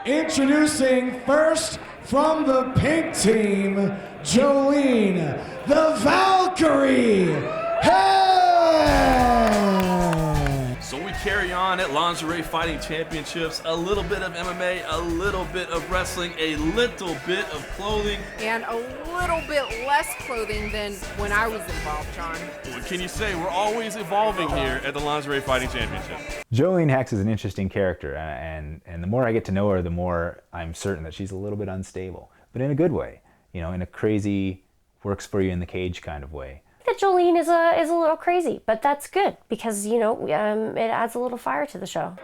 Introducing first from the pink team, Jolene, the Valkyrie. Hey! So we carry on at Lingerie Fighting Championships. A little bit of MMA, a little bit of wrestling, a little bit of clothing. And a little bit less clothing than when I was involved, John. What can you say? We're always evolving here at the Lingerie Fighting Championships. Jolene Hex is an interesting character, and the more I get to know her, the more I'm certain that she's a little bit unstable, but in a good way, you know, in a crazy, works for you in the cage kind of way. That Jolene is a little crazy, but that's good because, you know, it adds a little fire to the show.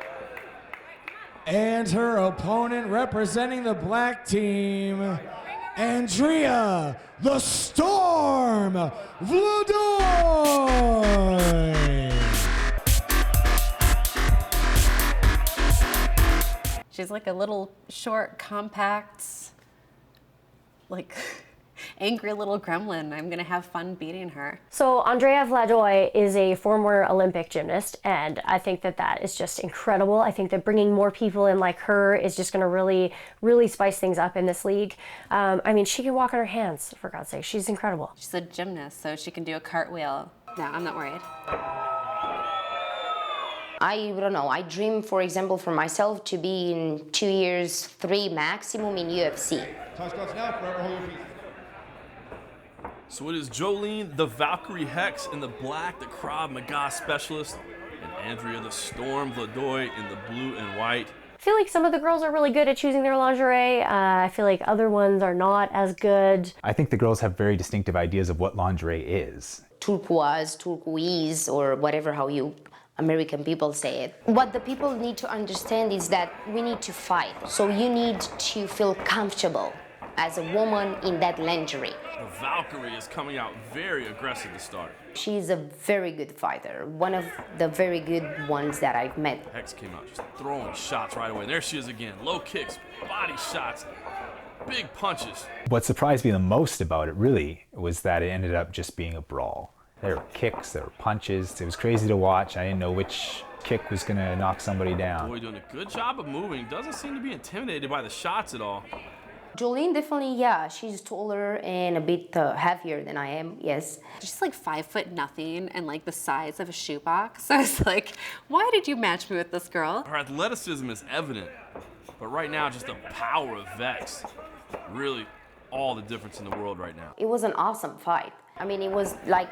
And her opponent representing the black team, Andrea, the Storm Vladoi. She's like a little short, compact, like angry little gremlin. I'm gonna have fun beating her. So Andrea Vladoi is a former Olympic gymnast, and I think that is just incredible. I think that bringing more people in like her is just gonna really, really spice things up in this league. I mean, she can walk on her hands, for God's sake. She's incredible. She's a gymnast, so she can do a cartwheel. No, I'm not worried. I don't know, I dream, for example, for myself to be in 2 years, 3 maximum in UFC. So it is Jolene, the Valkyrie Hex in the black, the Krav Maga specialist, and Andrea, the Storm Vladoi in the blue and white. I feel like some of the girls are really good at choosing their lingerie. I feel like other ones are not as good. I think the girls have very distinctive ideas of what lingerie is. Turquoise, or whatever how you American people say it. What the people need to understand is that we need to fight. So you need to feel comfortable as a woman in that lingerie. The Valkyrie is coming out very aggressive to start. She's a very good fighter, one of the very good ones that I've met. Hex came out just throwing shots right away. And there she is again. Low kicks, body shots, big punches. What surprised me the most about it really was that it ended up just being a brawl. There were kicks, there were punches. It was crazy to watch. I didn't know which kick was gonna knock somebody down. Boy, doing a good job of moving. Doesn't seem to be intimidated by the shots at all. Jolene, definitely, yeah, she's taller and a bit heavier than I am, yes. She's like 5'0" and like the size of a shoebox. I was like, why did you match me with this girl? Her athleticism is evident, but right now just the power of Vex. Really all the difference in the world right now. It was an awesome fight. I mean, it was like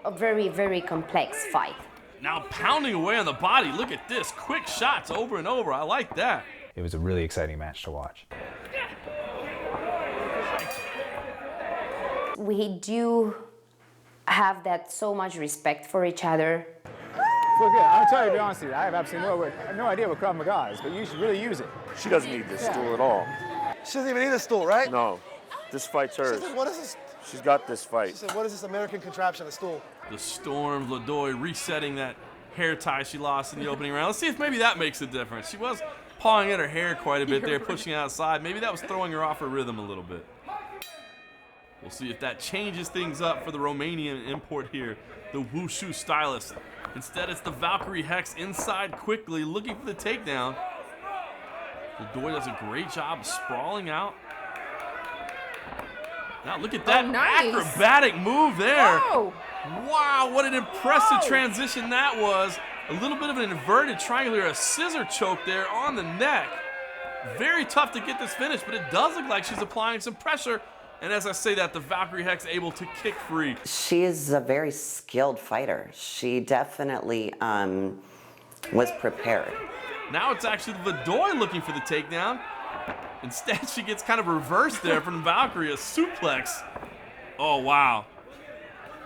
a very, very complex fight. Now pounding away on the body. Look at this. Quick shots over and over. I like that. It was a really exciting match to watch. We do have that so much respect for each other. Feel good. I'm gonna tell you, to be honest with you, I have absolutely no idea what Krav Maga is, but you should really use it. She doesn't need this stool at all. She doesn't even need a stool, right? No, this fight's hers. What is this? She's got this fight. She said, what is this American contraption, a stool? The Storm Vladoi resetting that hair tie she lost in the opening round. Let's see if maybe that makes a difference. She was pawing at her hair quite a bit there, pushing outside. Maybe that was throwing her off her rhythm a little bit. We'll see if that changes things up for the Romanian import here, the Wushu stylist. Instead, it's the Valkyrie Hex inside quickly, looking for the takedown. Vladoi does a great job of sprawling out. Now look at that acrobatic move there. Whoa. Wow, what an impressive transition that was. A little bit of an inverted triangle here, a scissor choke there on the neck. Very tough to get this finish, but it does look like she's applying some pressure. And as I say that, the Valkyrie Hex able to kick free. She is a very skilled fighter. She definitely was prepared. Now it's actually Vladoi looking for the takedown. Instead, she gets kind of reversed there from Valkyrie, a suplex. Oh, wow.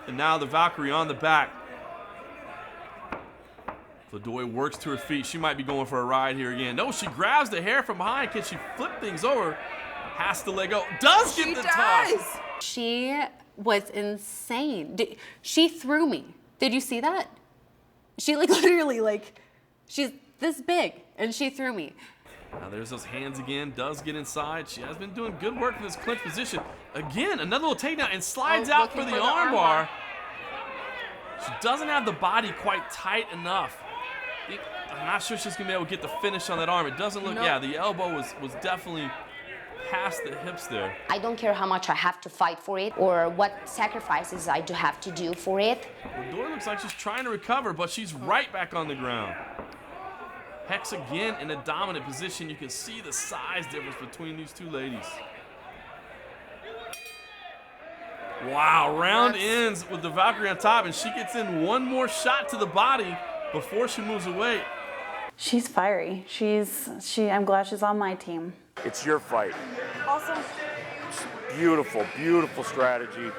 And now the Valkyrie on the back. Vladoi works to her feet. She might be going for a ride here again. No, she grabs the hair from behind. Can she flip things over? Has to let go. Does get the toss. She was insane. She threw me. Did you see that? She like literally like, she's this big and she threw me. Now there's those hands again, does get inside. She has been doing good work in this clinch position. Again, another little takedown and slides out for the armbar. She doesn't have the body quite tight enough. I'm not sure she's going to be able to get the finish on that arm. It doesn't look, yeah, the elbow was definitely past the hips there. I don't care how much I have to fight for it or what sacrifices I do have to do for it. Ladoi looks like she's trying to recover, but she's right back on the ground. Hex again in a dominant position. You can see the size difference between these two ladies. Wow, round ends with the Valkyrie on top, and she gets in one more shot to the body before she moves away. She's fiery. I'm glad she's on my team. It's your fight. Awesome. Beautiful, beautiful strategy.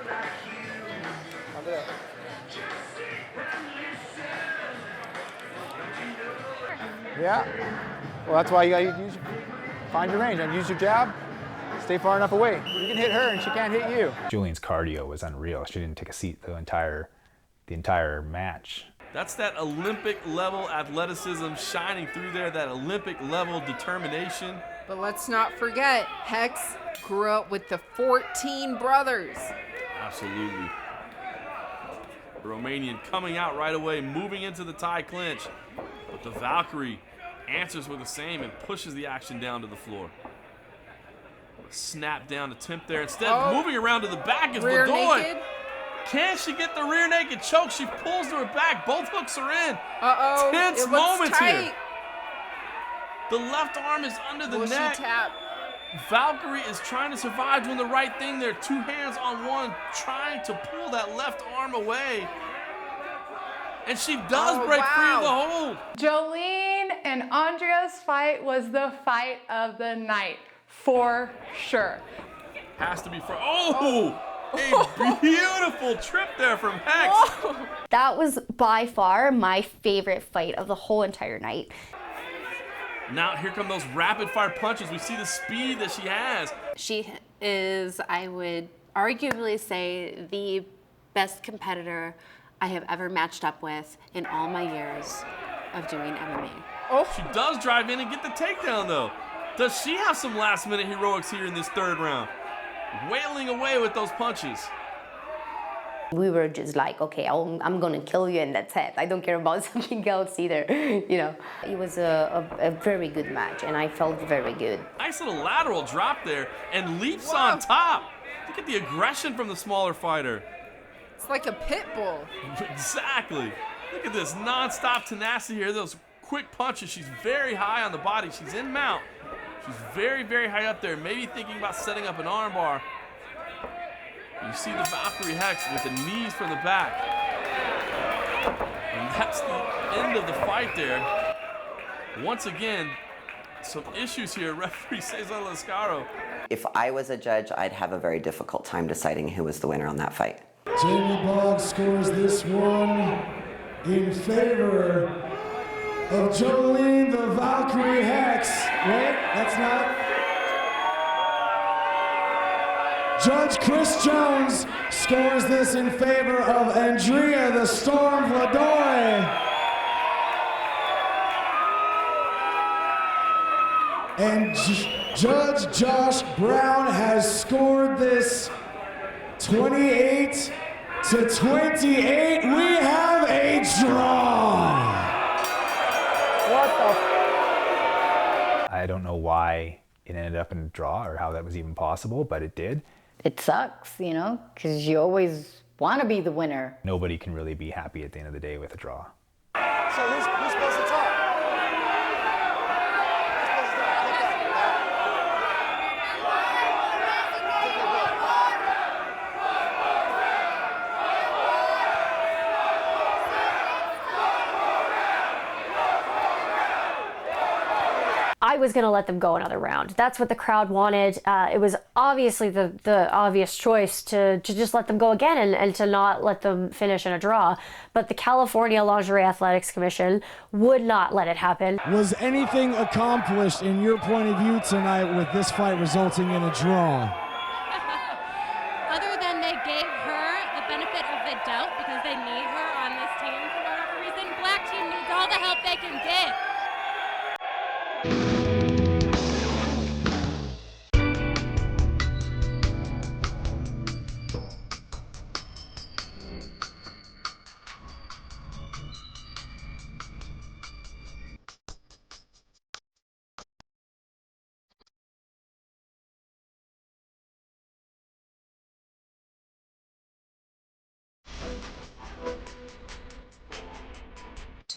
Yeah. Well, that's why you gotta find your range and use your jab. Stay far enough away. You can hit her and she can't hit you. Julian's cardio was unreal. She didn't take a seat the entire match. That's that Olympic level athleticism shining through there, that Olympic level determination. But let's not forget, Hex grew up with the 14 brothers. Absolutely. The Romanian coming out right away, moving into the tie clinch. But the Valkyrie answers with the same and pushes the action down to the floor. Snap down attempt there. Instead, moving around to the back is Rear Ladoi. naked. Can she get the rear naked choke? She pulls to her back. Both hooks are in. Uh-oh. Tense it looks moments tight. here. The left arm is under the Will neck. she tap? Valkyrie is trying to survive, doing the right thing there. Two hands on one, trying to pull that left arm away. And she does break free of the hold. Jolene and Andrea's fight was the fight of the night, for sure. Has to be for, a beautiful trip there from Hex. That was by far my favorite fight of the whole entire night. Now here come those rapid fire punches. We see the speed that she has. She is, I would arguably say, the best competitor I have ever matched up with in all my years of doing MMA. She does drive in and get the takedown though. Does she have some last minute heroics here in this third round? Wailing away with those punches. We were just like, okay, I'm gonna kill you and that's it. I don't care about something else either, you know. It was a very good match and I felt very good. Nice little lateral drop there and leaps on top. Look at the aggression from the smaller fighter. It's like a pit bull. Exactly. Look at this non-stop tenacity here. Those quick punches. She's very high on the body. She's in mount. She's very, very high up there. Maybe thinking about setting up an armbar. You see the Valkyrie Hex with the knees from the back. And that's the end of the fight there. Once again, some issues here. Referee Cesar Lascaro. If I was a judge, I'd have a very difficult time deciding who was the winner on that fight. Jamie Boggs scores this one in favor of Jolene the Valkyrie Hex. Wait, that's not. Judge Chris Jones scores this in favor of Andrea the Storm Ladoi. And Judge Josh Brown has scored this 28 to 28. We have a draw. I don't know why it ended up in a draw or how that was even possible, but it did. It sucks, you know, because you always want to be the winner. Nobody can really be happy at the end of the day with a draw. So who's supposed to talk? I was going to let them go another round. That's what the crowd wanted. It was obviously the obvious choice to just let them go again and to not let them finish in a draw. But the California Lingerie Athletics Commission would not let it happen. Was anything accomplished in your point of view tonight with this fight resulting in a draw? Other than they gave her the benefit of the doubt because they need her on this team for whatever reason, Black team needs all the help they can get.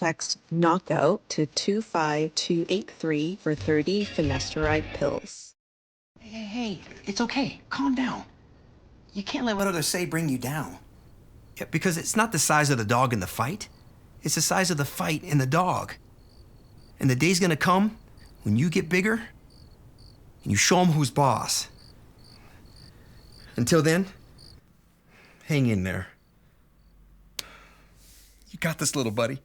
Text knockout to 25283 for 30 finasteride pills. Hey, it's okay. Calm down. You can't let what others say bring you down. Yeah, because it's not the size of the dog in the fight. It's the size of the fight in the dog. And the day's gonna come when you get bigger and you show them who's boss. Until then, hang in there. You got this, little buddy.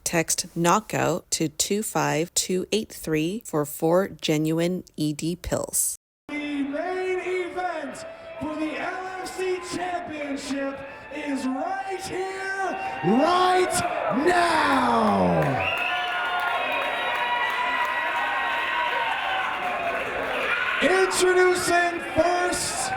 Text knockout to 25283 for 4 genuine ED pills. The main event for the LFC Championship is right here, right now. Introducing first,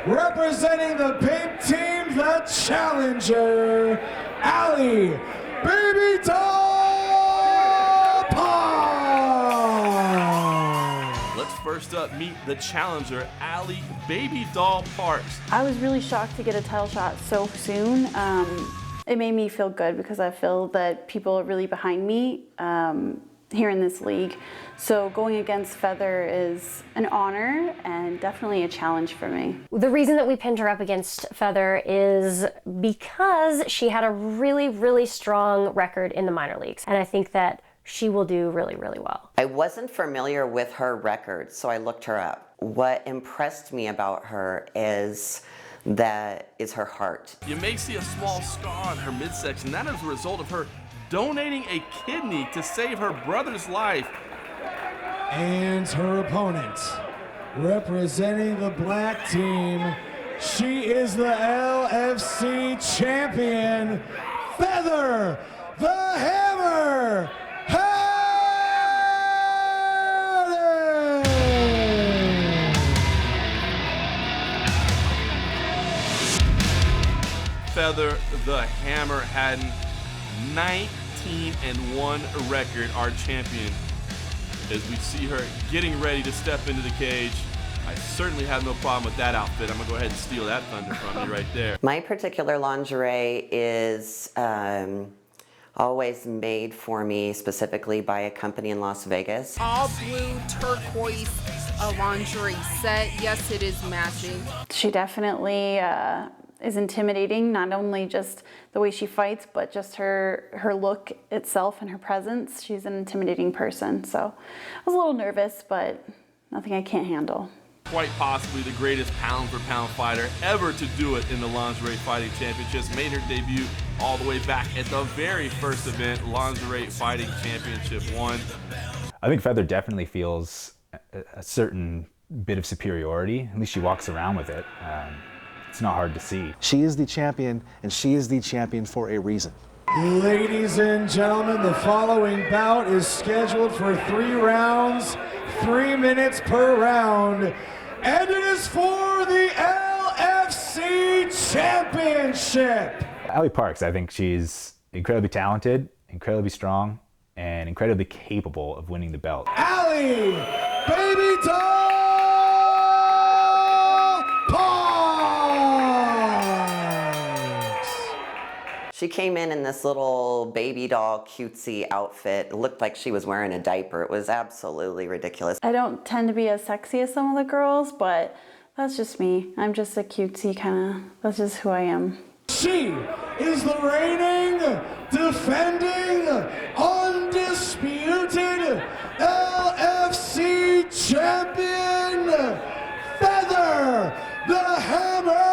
representing the pink team, the challenger, Ali Baby Doll Parks. Let's first up meet the challenger, Ali Baby Doll Parks. I was really shocked to get a title shot so soon. It made me feel good because I feel that people are really behind me here in this league. So going against Feather is an honor and definitely a challenge for me. The reason that we pinned her up against Feather is because she had a really, really strong record in the minor leagues. And I think that she will do really, really well. I wasn't familiar with her record, so I looked her up. What impressed me about her is her heart. You may see a small scar on her midsection. That is a result of her donating a kidney to save her brother's life. And her opponent, representing the black team, she is the LFC champion, Feather the Hammer Feather the Hammer Haddon, 19-1 record, our champion. As we see her getting ready to step into the cage, I certainly have no problem with that outfit. I'm gonna go ahead and steal that thunder from you right there. My particular lingerie is always made for me specifically by a company in Las Vegas. All blue turquoise lingerie set. Yes, it is matching. She definitely is intimidating, not only just the way she fights, but just her look itself and her presence. She's an intimidating person, so I was a little nervous, but nothing I can't handle. Quite possibly the greatest pound-for-pound fighter ever to do it in the Lingerie Fighting Championships. Made her debut all the way back at the very first event, Lingerie Fighting Championship 1. I think Feather definitely feels a certain bit of superiority. At least she walks around with it. It's not hard to see. She is the champion, and she is the champion for a reason. Ladies and gentlemen, the following bout is scheduled for 3 rounds, 3 minutes per round, and it is for the LFC Championship. Ali Parks, I think she's incredibly talented, incredibly strong, and incredibly capable of winning the belt. Ali Baby Doll Parks. She came in this little baby doll cutesy outfit. It looked like she was wearing a diaper. It was absolutely ridiculous. I don't tend to be as sexy as some of the girls, but that's just me. I'm just a cutesy that's just who I am. She is the reigning, defending, undisputed LFC champion, Feather the Hammer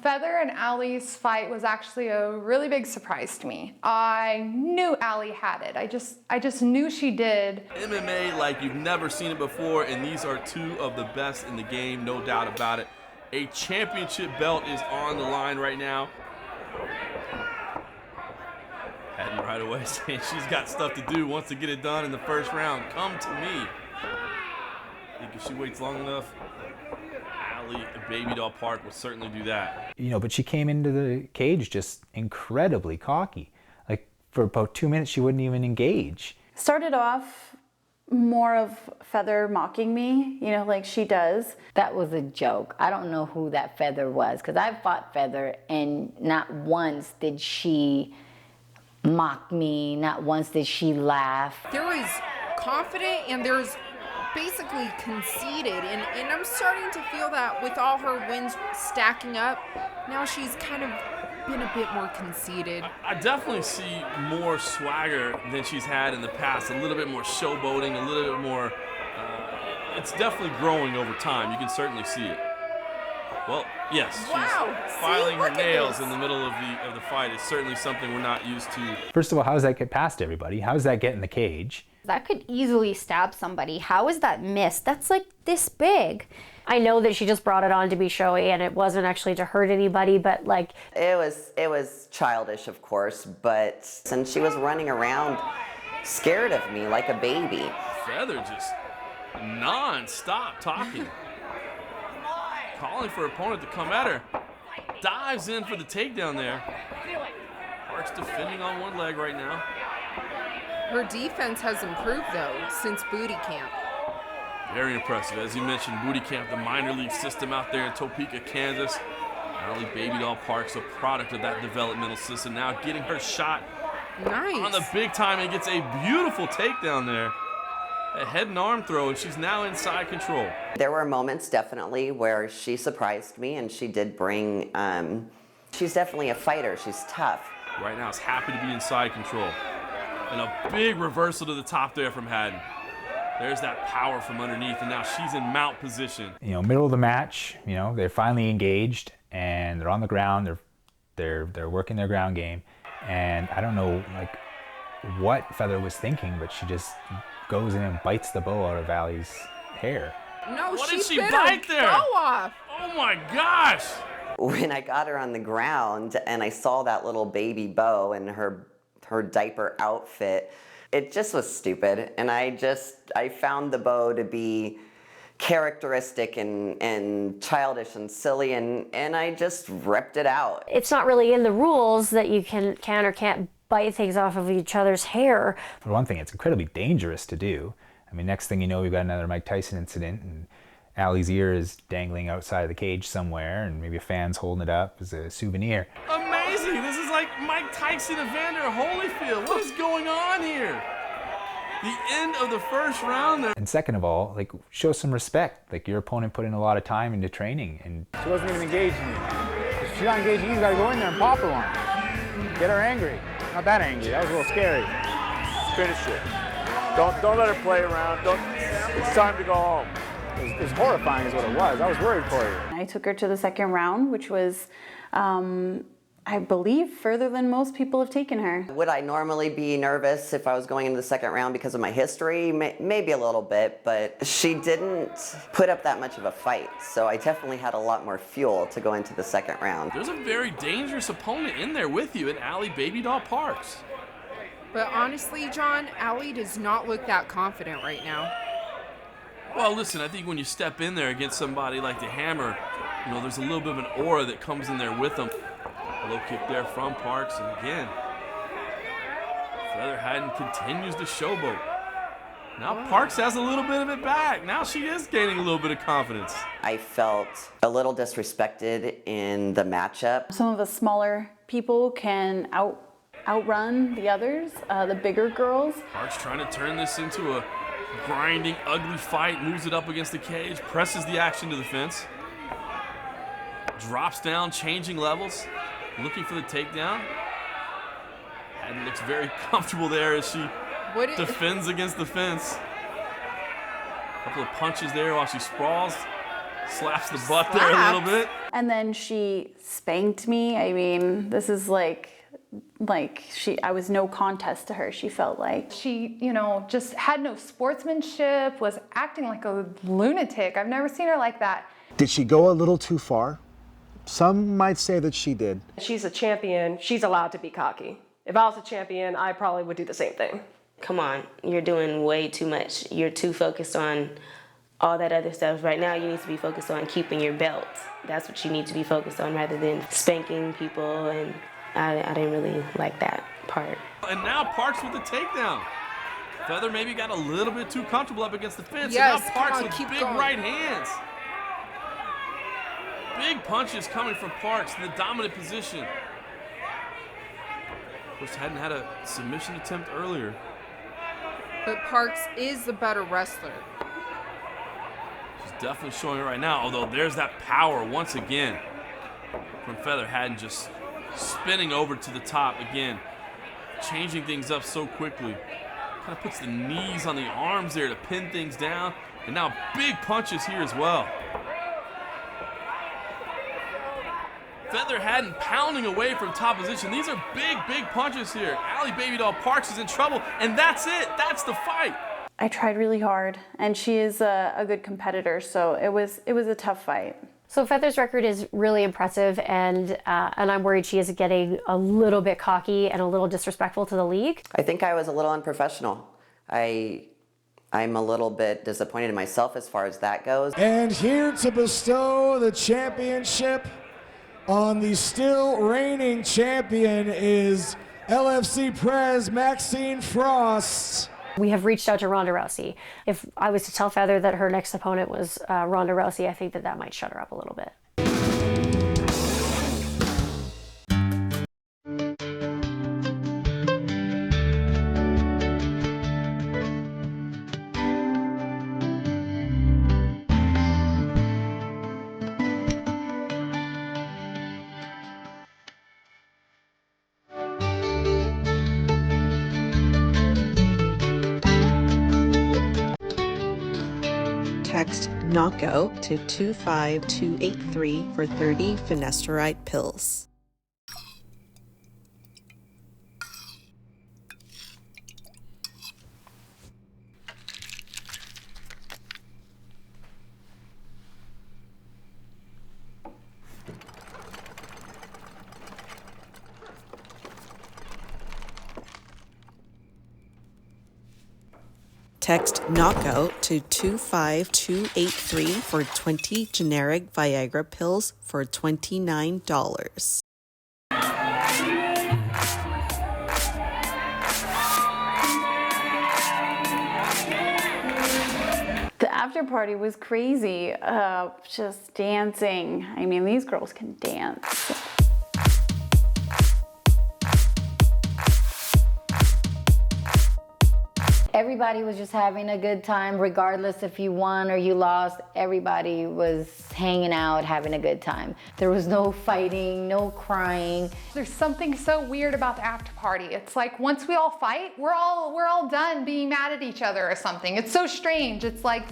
Feather and Ali's fight was actually a really big surprise to me. I knew Ali had it. I just knew she did. MMA like you've never seen it before, and these are 2 of the best in the game, no doubt about it. A championship belt is on the line right now. Haddon right away saying she's got stuff to do, wants to get it done in the first round. Come to me. I think if she waits long enough, Ali Baby Doll Park will certainly do that. You know, but she came into the cage just incredibly cocky. Like, for about 2 minutes, she wouldn't even engage. Started off more of Feather mocking me, you know, like she does. That was a joke. I don't know who that Feather was, because I fought Feather and not once did she mock me, not once did she laugh. There is confident and there's basically conceited, and I'm starting to feel that with all her wins stacking up, now she's kind of been a bit more conceited. I definitely see more swagger than she's had in the past, a little bit more showboating, a little bit more, it's definitely growing over time. You can certainly see it. Well, yes, she's filing her nails in the middle of the fight. It's certainly something we're not used to. First of all, how does that get past everybody? How does that get in the cage? That could easily stab somebody. How is that missed? That's like this big. I know that she just brought it on to be showy and it wasn't actually to hurt anybody, but like... It was childish, of course, but since she was running around scared of me like a baby. Feather just non-stop talking. Calling for her opponent to come at her. Dives in for the takedown there. Park's defending on one leg right now. Her defense has improved, though, since booty camp. Very impressive. As you mentioned, booty camp, the minor league system out there in Topeka, Kansas. Allie Baby Doll Park's a product of that developmental system. Now getting her shot on the big time and gets a beautiful takedown there. A head and arm throw, and she's now inside control. There were moments definitely where she surprised me, and she did bring, she's definitely a fighter. She's tough. Right now, is happy to be inside control. And a big reversal to the top there from Haddon. There's that power from underneath, and now she's in mount position. You know, middle of the match, you know, they're finally engaged, and they're on the ground. They're working their ground game, and I don't know like what Feather was thinking, but she just goes in and bites the bow out of Allie's hair. No, what she did she bit bite her there? bow off. Oh my gosh! When I got her on the ground and I saw that little baby bow in her diaper outfit, it just was stupid. And I found the bow to be characteristic and childish and silly, and I just ripped it out. It's not really in the rules that you can or can't bite things off of each other's hair. For one thing, it's incredibly dangerous to do. I mean, next thing you know, we've got another Mike Tyson incident, and Allie's ear is dangling outside of the cage somewhere, and maybe a fan's holding it up as a souvenir. Amazing! This is like Mike Tyson and Vander Holyfield. What is going on here? The end of the first round there. And second of all, like, show some respect. Like, your opponent put in a lot of time into training, and She wasn't even engaging you. If she's not engaging you gotta go in there and pop her one. Get her angry. Not that angry, that was a little scary. Finish it. Don't let her play around. It's time to go home. It was horrifying is what it was. I was worried for you. I took her to the second round, which was, I believe, further than most people have taken her. Would I normally be nervous if I was going into the second round because of my history? Maybe a little bit, but she didn't put up that much of a fight, so I definitely had a lot more fuel to go into the second round. There's a very dangerous opponent in there with you in Allie Baby Doll Parks. But honestly, John, Allie does not look that confident right now. Well, listen, I think when you step in there against somebody like the Hammer, you know, there's a little bit of an aura that comes in there with them. A low kick there from Parks, and again, Feather Haddon continues to showboat. Now Parks has a little bit of it back. Now she is gaining a little bit of confidence. I felt a little disrespected in the matchup. Some of the smaller people can outrun the others, the bigger girls. Parks trying to turn this into a grinding, ugly fight, moves it up against the cage, presses the action to the fence, drops down, changing levels, looking for the takedown. And looks very comfortable there as she defends against the fence. A couple of punches there while she sprawls, slaps the butt there a little bit. And then she spanked me. I mean, this is I was no contest to her, she felt like. She, you know, just had no sportsmanship, was acting like a lunatic. I've never seen her like that. Did she go a little too far? Some might say that she did. She's a champion. She's allowed to be cocky. If I was a champion, I probably would do the same thing. Come on, you're doing way too much. You're too focused on all that other stuff. Right now, you need to be focused on keeping your belt. That's what you need to be focused on rather than spanking people, and I didn't really like that part. And now Parks with the takedown. Feather maybe got a little bit too comfortable up against the fence. Yes, and now Parks come on, with keep big going. right hands. Big punches coming from Parks in the dominant position. Of course, hadn't had a submission attempt earlier. But Parks is the better wrestler. She's definitely showing it right now, although there's that power once again from Feather Haddon, just spinning over to the top again, changing things up so quickly. Kind of puts the knees on the arms there to pin things down, and now big punches here as well. Feather Haddon pounding away from top position. These are big, big punches here. Allie Baby Doll Parks is in trouble, and that's it. That's the fight. I tried really hard, and she is a good competitor, so it was a tough fight. So Feather's record is really impressive, and I'm worried she is getting a little bit cocky and a little disrespectful to the league. I think I was a little unprofessional. I'm a little bit disappointed in myself as far as that goes. And here to bestow the championship on the still reigning champion is LFC Prez Maxine Frost. We have reached out to Ronda Rousey. If I was to tell Feather that her next opponent was Ronda Rousey, I think that might shut her up a little bit. Text knockout to 25283 for 30 finasteride pills. Text knockout to 25283 for 20 generic Viagra pills for $29. The after party was crazy, just dancing. I mean, these girls can dance. Everybody was just having a good time, regardless if you won or you lost. Everybody was hanging out, having a good time. There was no fighting, no crying. There's something so weird about the after party. It's like once we all fight, we're all done being mad at each other or something. It's so strange. It's like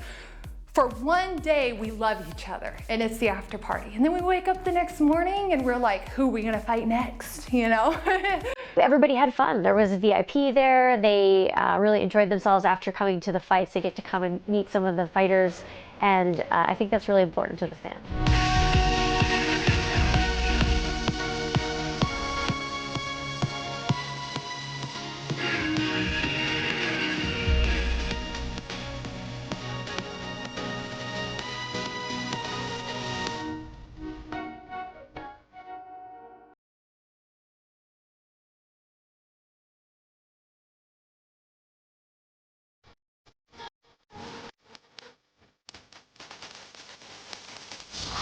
for one day we love each other and it's the after party. And then we wake up the next morning and we're like, who are we gonna fight next, you know? Everybody had fun. There was a VIP there. They really enjoyed themselves after coming to the fights. They get to come and meet some of the fighters, and I think that's really important to the fans.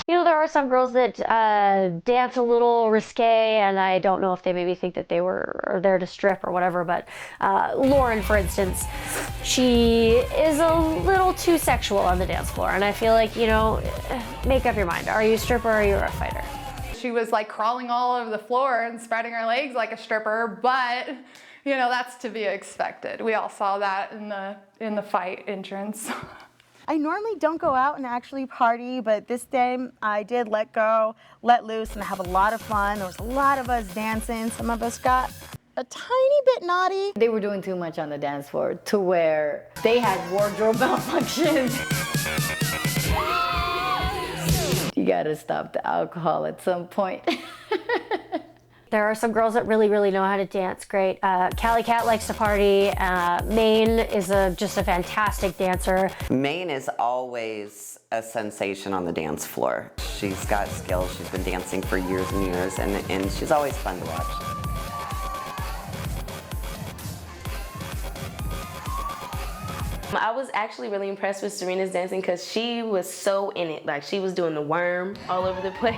You know, there are some girls that dance a little risque, and I don't know if they maybe think that they were there to strip or whatever, but Lauren, for instance, she is a little too sexual on the dance floor, and I feel like, you know, make up your mind. Are you a stripper or are you a fighter? She was like crawling all over the floor and spreading her legs like a stripper, but you know, that's to be expected. We all saw that in the fight entrance. I normally don't go out and actually party, but this day I did let go, let loose, and have a lot of fun. There was a lot of us dancing. Some of us got a tiny bit naughty. They were doing too much on the dance floor to where they had wardrobe malfunctions. You gotta stop the alcohol at some point. There are some girls that really, really know how to dance great. Callie Cat likes to party. Maine is just a fantastic dancer. Maine is always a sensation on the dance floor. She's got skills. She's been dancing for years and years, and she's always fun to watch. I was actually really impressed with Serena's dancing because she was so in it. Like, she was doing the worm all over the place,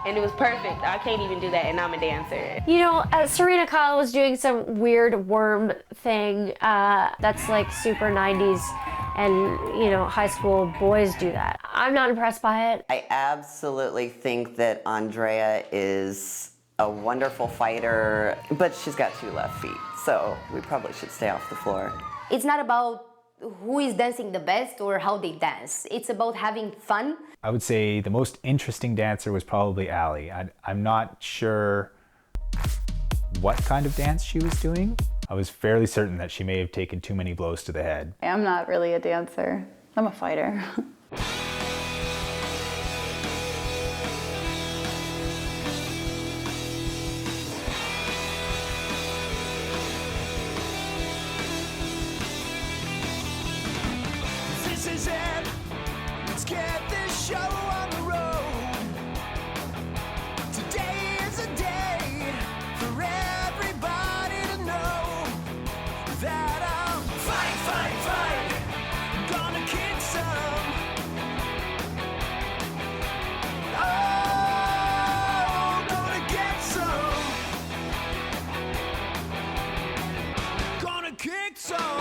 and it was perfect. I can't even do that, and I'm a dancer. You know, Serena Kyle was doing some weird worm thing that's like super 90s, and you know, high school boys do that. I'm not impressed by it. I absolutely think that Andrea is a wonderful fighter, but she's got 2 left feet, so we probably should stay off the floor. It's not about who is dancing the best or how they dance. It's about having fun. I would say the most interesting dancer was probably Allie. I'm not sure what kind of dance she was doing. I was fairly certain that she may have taken too many blows to the head. I'm not really a dancer. I'm a fighter. This is it. Let's get this show on the road. Today is a day for everybody to know that I'm fight, fight, fight. Gonna kick some. Oh, gonna get some. Gonna kick some.